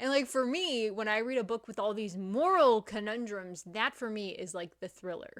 And like for me, when I read a book with all these moral conundrums, that for me is like the thriller.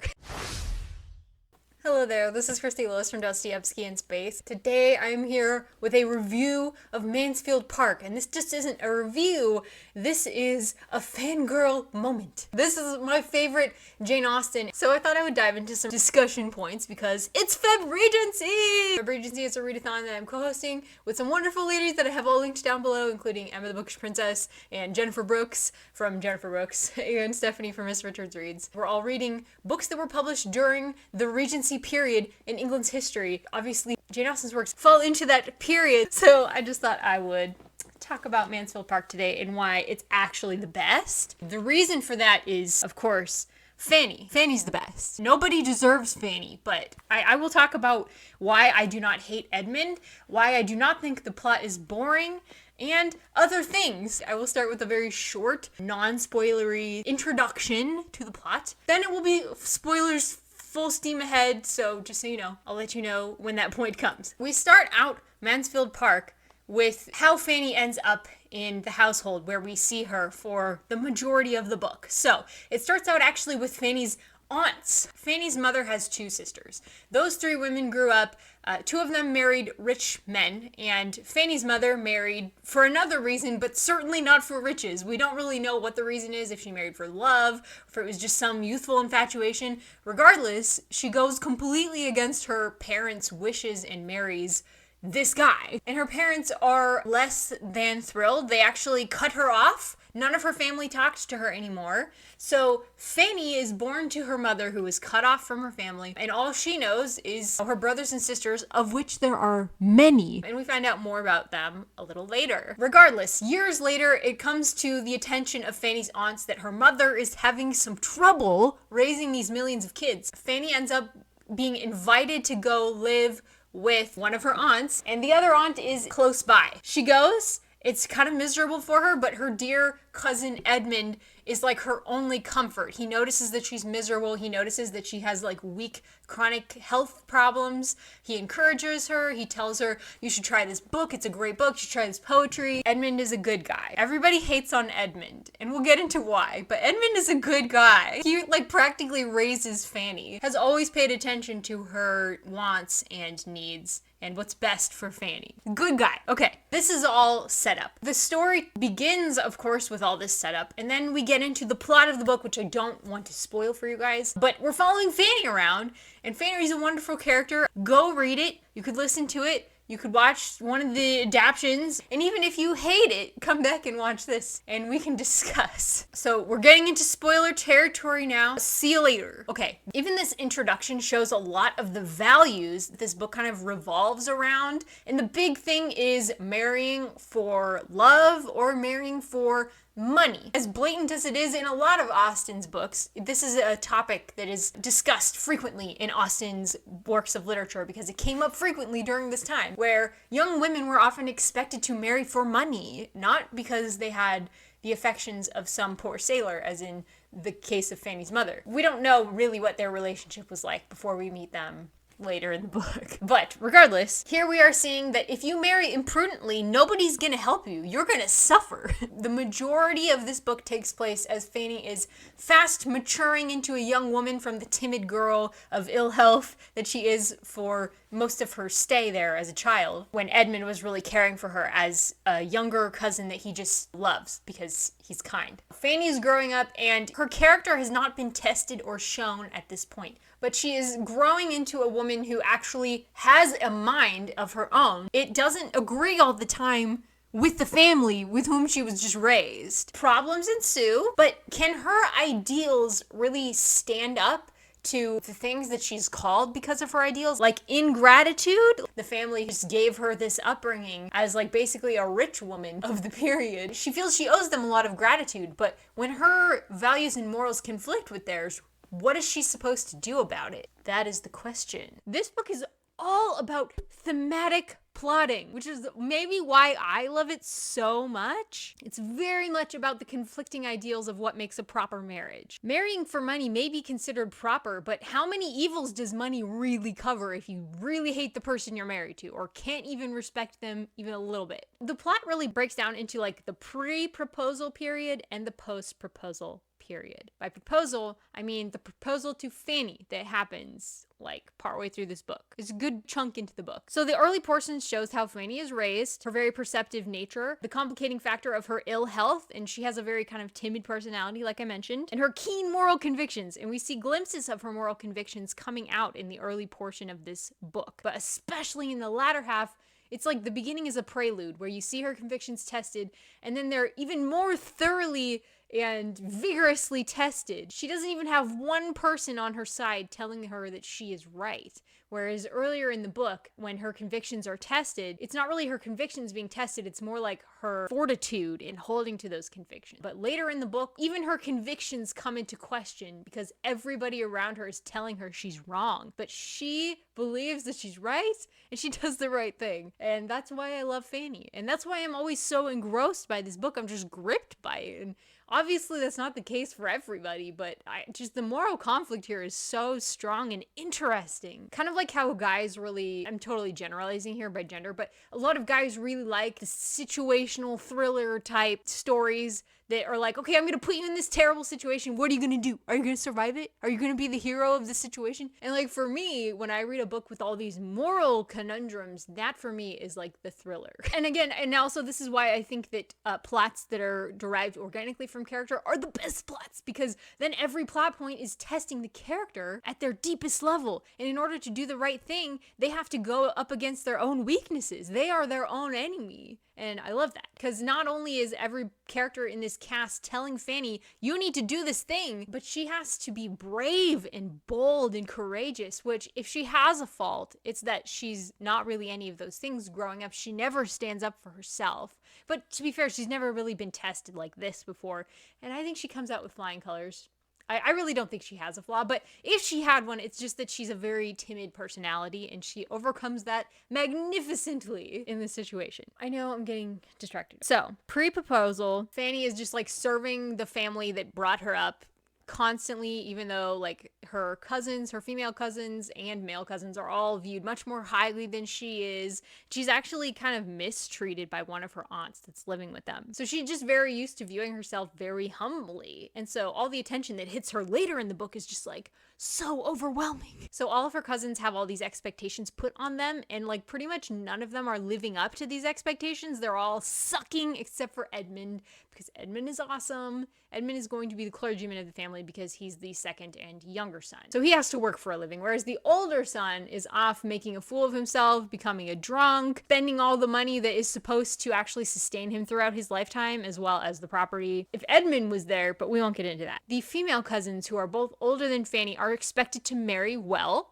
Hello there, this is Christaaaay from Dostoevsky in Space. Today I'm here with a review of Mansfield Park, and this just isn't a review, this is a fangirl moment. This is my favorite Jane Austen, so I thought I would dive into some discussion points because it's Febregency! Febregency is a readathon that I'm co-hosting with some wonderful ladies that I have all linked down below, including Emma the Bookish Princess and Jennifer Brooks from Jennifer Brooks and Stephanie from Miss Richards Reads. We're all reading books that were published during the Regency period in England's history. Obviously, Jane Austen's works fall into that period, so I just thought I would talk about Mansfield Park today and why it's actually the best. The reason for that is, of course, Fanny. Fanny's the best. Nobody deserves Fanny, but I will talk about why I do not hate Edmund, why I do not think the plot is boring, and other things. I will start with a very short, non-spoilery introduction to the plot. Then it will be spoilers full steam ahead, so just so you know, I'll let you know when that point comes. We start out Mansfield Park with how Fanny ends up in the household where we see her for the majority of the book. So it starts out actually with Fanny's aunts. Fanny's mother has two sisters. Those three women grew up. Two of them married rich men, and Fanny's mother married for another reason, but certainly not for riches. We don't really know what the reason is, if she married for love, if it was just some youthful infatuation. Regardless, she goes completely against her parents' wishes and marries this guy. And her parents are less than thrilled. They actually cut her off. None of her family talked to her anymore. So Fanny is born to her mother, who is cut off from her family, and all she knows is her brothers and sisters, of which there are many. And we find out more about them a little later. Regardless, years later, it comes to the attention of Fanny's aunts that her mother is having some trouble raising these millions of kids. Fanny ends up being invited to go live with one of her aunts, and the other aunt is close by. She goes. It's kind of miserable for her, but her dear cousin Edmund is like her only comfort. He notices that she's miserable. He notices that she has like weak chronic health problems. He encourages her. He tells her, you should try this book. It's a great book. You should try this poetry. Edmund is a good guy. Everybody hates on Edmund, and we'll get into why, but Edmund is a good guy. He like practically raises Fanny, has always paid attention to her wants and needs and what's best for Fanny. Good guy. Okay, this is all set up. The story begins, of course, with all this setup, and then we get into the plot of the book, which I don't want to spoil for you guys, but we're following Fanny around, and Fanny's a wonderful character. Go read it. You could listen to it. You could watch one of the adaptions, and even if you hate it, come back and watch this, and we can discuss. So we're getting into spoiler territory now. See you later. Okay, even this introduction shows a lot of the values that this book kind of revolves around, and the big thing is marrying for love or marrying for money. As blatant as it is in a lot of Austen's books, this is a topic that is discussed frequently in Austen's works of literature because it came up frequently during this time, where young women were often expected to marry for money, not because they had the affections of some poor sailor, as in the case of Fanny's mother. We don't know really what their relationship was like before we meet them later in the book. But regardless, here we are seeing that if you marry imprudently, nobody's gonna help you. You're gonna suffer. The majority of this book takes place as Fanny is fast maturing into a young woman from the timid girl of ill health that she is for most of her stay there as a child, when Edmund was really caring for her as a younger cousin that he just loves because he's kind. Fanny's growing up, and her character has not been tested or shown at this point, but she is growing into a woman who actually has a mind of her own. It doesn't agree all the time with the family with whom she was just raised. Problems ensue, but can her ideals really stand up to the things that she's called because of her ideals? Like ingratitude? The family just gave her this upbringing as like basically a rich woman of the period. She feels she owes them a lot of gratitude, but when her values and morals conflict with theirs, what is she supposed to do about it? That is the question. This book is all about thematic plotting, which is maybe why I love it so much. It's very much about the conflicting ideals of what makes a proper marriage. Marrying for money may be considered proper, but how many evils does money really cover if you really hate the person you're married to or can't even respect them even a little bit? The plot really breaks down into like the pre-proposal period and the post-proposal period. By proposal, I mean the proposal to Fanny that happens like partway through this book. It's a good chunk into the book. So the early portion shows how Fanny is raised, her very perceptive nature, the complicating factor of her ill health, and she has a very kind of timid personality, like I mentioned, and her keen moral convictions. And we see glimpses of her moral convictions coming out in the early portion of this book. But especially in the latter half, it's like the beginning is a prelude where you see her convictions tested, and then they're even more thoroughly and vigorously tested. She doesn't even have one person on her side telling her that she is right. Whereas earlier in the book, when her convictions are tested, it's not really her convictions being tested, it's more like her fortitude in holding to those convictions. But later in the book, even her convictions come into question because everybody around her is telling her she's wrong. But she believes that she's right, and she does the right thing. And that's why I love Fanny. And that's why I'm always so engrossed by this book. I'm just gripped by it. And obviously, that's not the case for everybody, but just the moral conflict here is so strong and interesting. Kind of like how guys really, I'm totally generalizing here by gender, but a lot of guys really like the situational thriller type stories that are like, okay, I'm going to put you in this terrible situation. What are you going to do? Are you going to survive it? Are you going to be the hero of the situation? And like for me, when I read a book with all these moral conundrums, that for me is like the thriller. And again, and also this is why I think that plots that are derived organically from character are the best plots, because then every plot point is testing the character at their deepest level. And in order to do the right thing, they have to go up against their own weaknesses. They are their own enemy. And I love that, because not only is every character in this cast telling Fanny, you need to do this thing, but she has to be brave and bold and courageous, which if she has a fault, it's that she's not really any of those things growing up. She never stands up for herself. But to be fair, she's never really been tested like this before. And I think she comes out with flying colors. I really don't think she has a flaw, but if she had one, it's just that she's a very timid personality and she overcomes that magnificently in this situation. I know I'm getting distracted. So, pre-proposal, Fanny is just like serving the family that brought her up constantly, even though like her cousins, her female cousins and male cousins are all viewed much more highly than she is. She's actually kind of mistreated by one of her aunts that's living with them. So she's just very used to viewing herself very humbly. And so all the attention that hits her later in the book is just like so overwhelming. So all of her cousins have all these expectations put on them, and like pretty much none of them are living up to these expectations. They're all sucking except for Edmund, because Edmund is awesome. Edmund is going to be the clergyman of the family because he's the second and younger son. So he has to work for a living, whereas the older son is off making a fool of himself, becoming a drunk, spending all the money that is supposed to actually sustain him throughout his lifetime, as well as the property. If Edmund was there, but we won't get into that. The female cousins, who are both older than Fanny, are expected to marry well,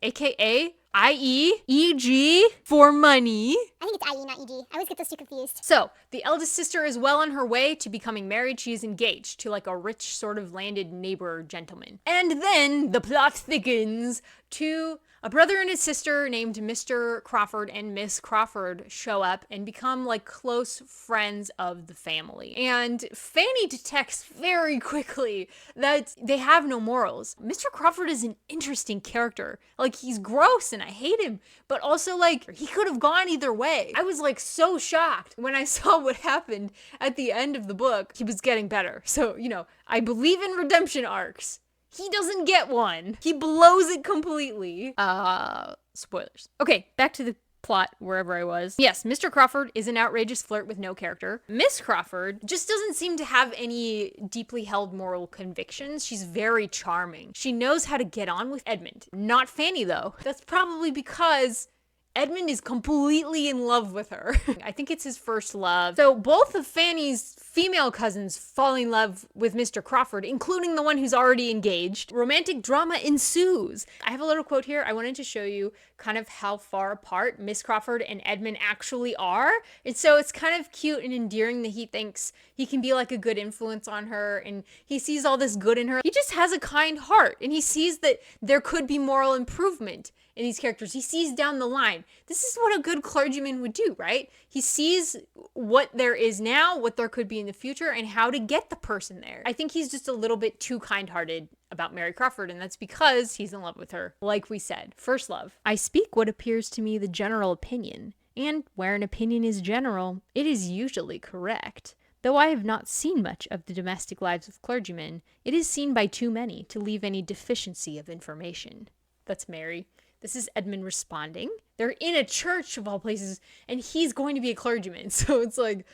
aka I.E., E.G., for money. I think it's I.E., not E.G. I always get those two confused. So, the eldest sister is well on her way to becoming married. She is engaged to like a rich sort of landed neighbor gentleman. And then the plot thickens to a brother and his sister named Mr. Crawford and Miss Crawford show up and become like close friends of the family. And Fanny detects very quickly that they have no morals. Mr. Crawford is an interesting character. Like, he's gross and I hate him, but also like he could have gone either way. I was like so shocked when I saw what happened at the end of the book. He was getting better. So, you know, I believe in redemption arcs. He doesn't get one. He blows it completely. Spoilers. Okay, back to the plot, wherever I was. Yes, Mr. Crawford is an outrageous flirt with no character. Miss Crawford just doesn't seem to have any deeply held moral convictions. She's very charming. She knows how to get on with Edmund. Not Fanny, though. That's probably because Edmund is completely in love with her. I think it's his first love. So both of Fanny's female cousins fall in love with Mr. Crawford, including the one who's already engaged. Romantic drama ensues. I have a little quote here. I wanted to show you kind of how far apart Miss Crawford and Edmund actually are. And so it's kind of cute and endearing that he thinks he can be like a good influence on her, and he sees all this good in her. He just has a kind heart, and he sees that there could be moral improvement in these characters. He sees down the line. This is what a good clergyman would do, right? He sees what there is now, what there could be in the future, and how to get the person there. I think he's just a little bit too kind-hearted about Mary Crawford, and that's because he's in love with her. Like we said, first love. I speak what appears to me the general opinion, and where an opinion is general, it is usually correct. Though I have not seen much of the domestic lives of clergymen, it is seen by too many to leave any deficiency of information. That's Mary. This is Edmund responding. They're in a church of all places, and he's going to be a clergyman. So it's like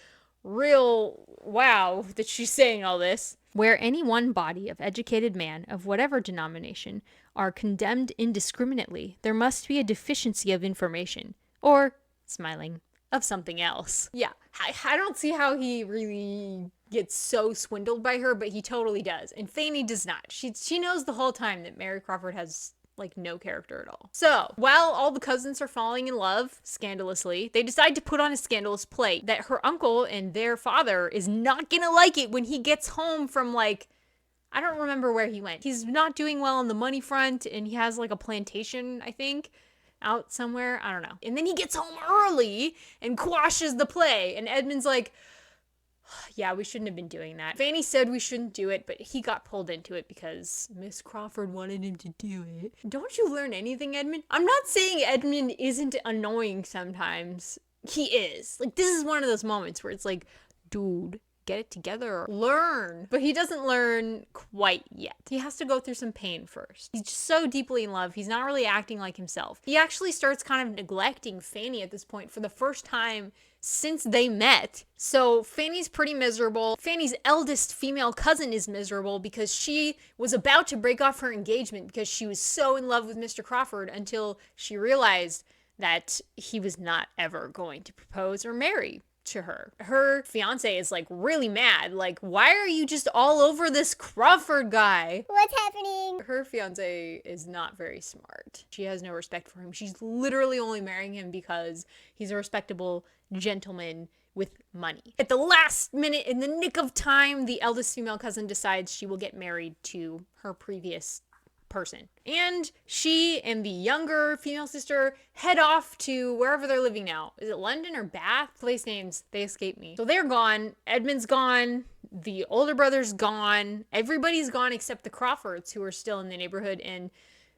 real wow that she's saying all this. Where any one body of educated man of whatever denomination are condemned indiscriminately, there must be a deficiency of information, or, smiling, of something else. Yeah, I don't see how he really gets so swindled by her, but he totally does. And Fanny does not. She knows the whole time that Mary Crawford has like no character at all. So while all the cousins are falling in love scandalously, they decide to put on a scandalous play that her uncle and their father is not gonna like it when he gets home from like, I don't remember where he went. He's not doing well on the money front, and he has like a plantation, I think, out somewhere. I don't know. And then he gets home early and quashes the play, and Edmund's like, yeah, we shouldn't have been doing that. Fanny said we shouldn't do it, but he got pulled into it because Miss Crawford wanted him to do it. Don't you learn anything, Edmund? I'm not saying Edmund isn't annoying sometimes. He is. Like, this is one of those moments where it's like, dude, get it together. Learn. But he doesn't learn quite yet. He has to go through some pain first. He's just so deeply in love. He's not really acting like himself. He actually starts kind of neglecting Fanny at this point for the first time since they met. So Fanny's pretty miserable. Fanny's eldest female cousin is miserable because she was about to break off her engagement because she was so in love with Mr. Crawford until she realized that he was not ever going to propose or marry to her. Her fiance is like really mad. Like, why are you just all over this Crawford guy? What's happening? Her fiance is not very smart. She has no respect for him. She's literally only marrying him because he's a respectable gentleman with money. At the last minute, in the nick of time, the eldest female cousin decides she will get married to her previous person. And she and the younger female sister head off to wherever they're living now. Is it London or Bath? Place names, they escape me. So they're gone. Edmund's gone. The older brother's gone. Everybody's gone except the Crawfords, who are still in the neighborhood and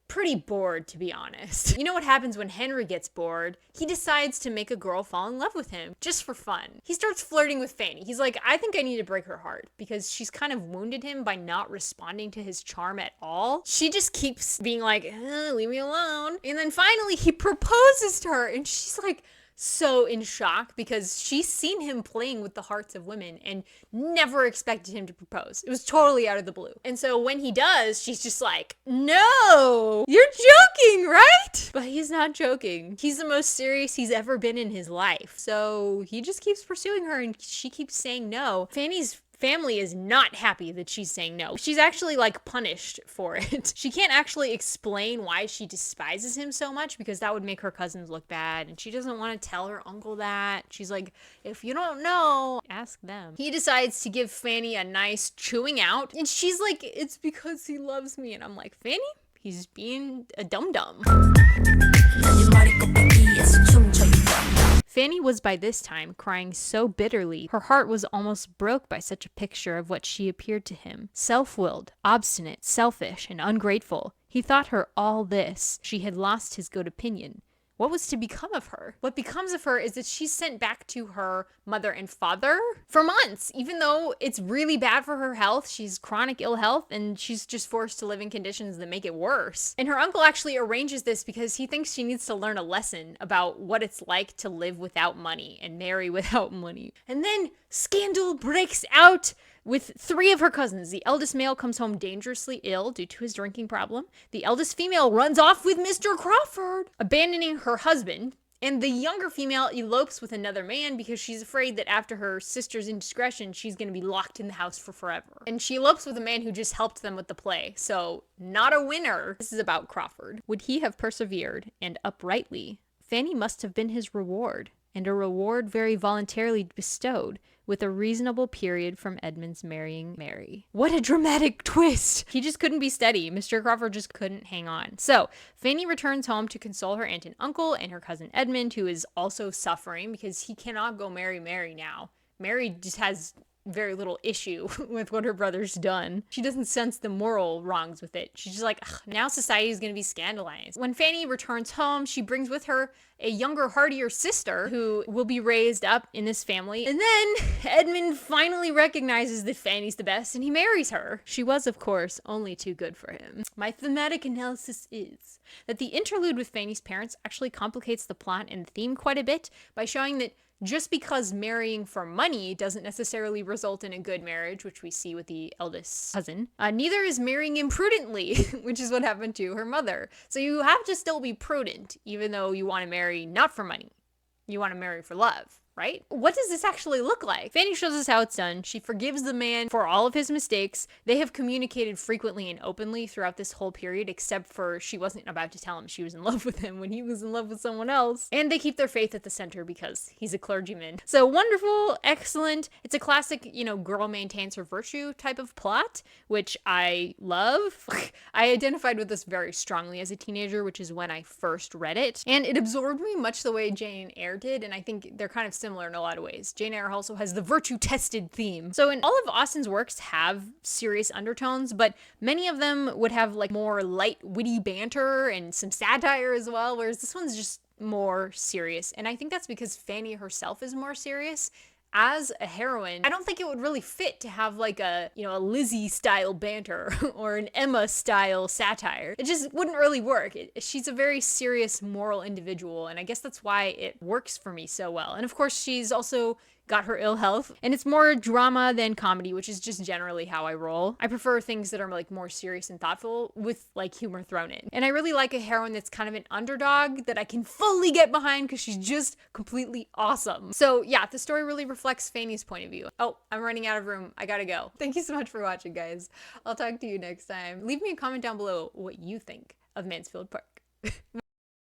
pretty bored, to be honest. You know what happens when Henry gets bored? He decides to make a girl fall in love with him, just for fun. He starts flirting with Fanny. He's like, I think I need to break her heart, because she's kind of wounded him by not responding to his charm at all. She just keeps being like, leave me alone. And then finally he proposes to her, and she's like, so in shock because she's seen him playing with the hearts of women and never expected him to propose. It was totally out of the blue. And so when he does, she's just like, no, you're joking, right? But he's not joking. He's the most serious he's ever been in his life. So he just keeps pursuing her and she keeps saying no. Fanny's family is not happy that she's saying no. She's actually like punished for it. She can't actually explain why she despises him so much because that would make her cousins look bad, and she doesn't want to tell her uncle that. She's like, if you don't know, ask them. He decides to give Fanny a nice chewing out, and she's like, it's because he loves me. And I'm like, Fanny, he's being a dum-dum. Fanny was by this time crying so bitterly, her heart was almost broke by such a picture of what she appeared to him. Self-willed, obstinate, selfish, and ungrateful. He thought her all this. She had lost his good opinion. What was to become of her? What becomes of her is that she's sent back to her mother and father for months, even though it's really bad for her health. She's chronic ill health and she's just forced to live in conditions that make it worse. And her uncle actually arranges this because he thinks she needs to learn a lesson about what it's like to live without money and marry without money. And then scandal breaks out with 3 of her cousins. The eldest male comes home dangerously ill due to his drinking problem. The eldest female runs off with Mr. Crawford, abandoning her husband And the younger female elopes with another man because she's afraid that after her sister's indiscretion, she's going to be locked in the house for forever. And she elopes with a man who just helped them with the play. So, not a winner. This is about Crawford. Would he have persevered, and uprightly, Fanny must have been his reward, and a reward very voluntarily bestowed, with a reasonable period from Edmund's marrying Mary. What a dramatic twist! He just couldn't be steady. Mr. Crawford just couldn't hang on. So, Fanny returns home to console her aunt and uncle and her cousin Edmund, who is also suffering because he cannot go marry Mary now. Mary just has very little issue with what her brother's done. She doesn't sense the moral wrongs with it. She's just like, now society is going to be scandalized. When Fanny returns home, she brings with her a younger, hardier sister who will be raised up in this family. And then Edmund finally recognizes that Fanny's the best and he marries her. She was, of course, only too good for him. My thematic analysis is that the interlude with Fanny's parents actually complicates the plot and theme quite a bit by showing that just because marrying for money doesn't necessarily result in a good marriage, which we see with the eldest cousin, neither is marrying imprudently, which is what happened to her mother. So you have to still be prudent, even though you want to marry not for money. You want to marry for love. Right? What does this actually look like? Fanny shows us how it's done. She forgives the man for all of his mistakes. They have communicated frequently and openly throughout this whole period, except for she wasn't about to tell him she was in love with him when he was in love with someone else. And they keep their faith at the center because he's a clergyman. So wonderful, excellent. It's a classic, girl maintains her virtue type of plot, which I love. I identified with this very strongly as a teenager, which is when I first read it. And it absorbed me much the way Jane Eyre did, and I think they're kind of similar in a lot of ways. Jane Eyre also has the virtue-tested theme. So in all of Austen's works have serious undertones, but many of them would have like more light, witty banter and some satire as well, whereas this one's just more serious. And I think that's because Fanny herself is more serious. As a heroine, I don't think it would really fit to have like a Lizzie style banter or an Emma style satire. It just wouldn't really work. She's a very serious moral individual, and I guess that's why it works for me so well. And of course, she's also got her ill health, and it's more drama than comedy, which is just generally how I roll. I prefer things that are like more serious and thoughtful with like humor thrown in. And I really like a heroine that's kind of an underdog that I can fully get behind because she's just completely awesome. So yeah, the story really reflects Fanny's point of view. Oh, I'm running out of room. I gotta go. Thank you so much for watching, guys. I'll talk to you next time. Leave me a comment down below what you think of Mansfield Park.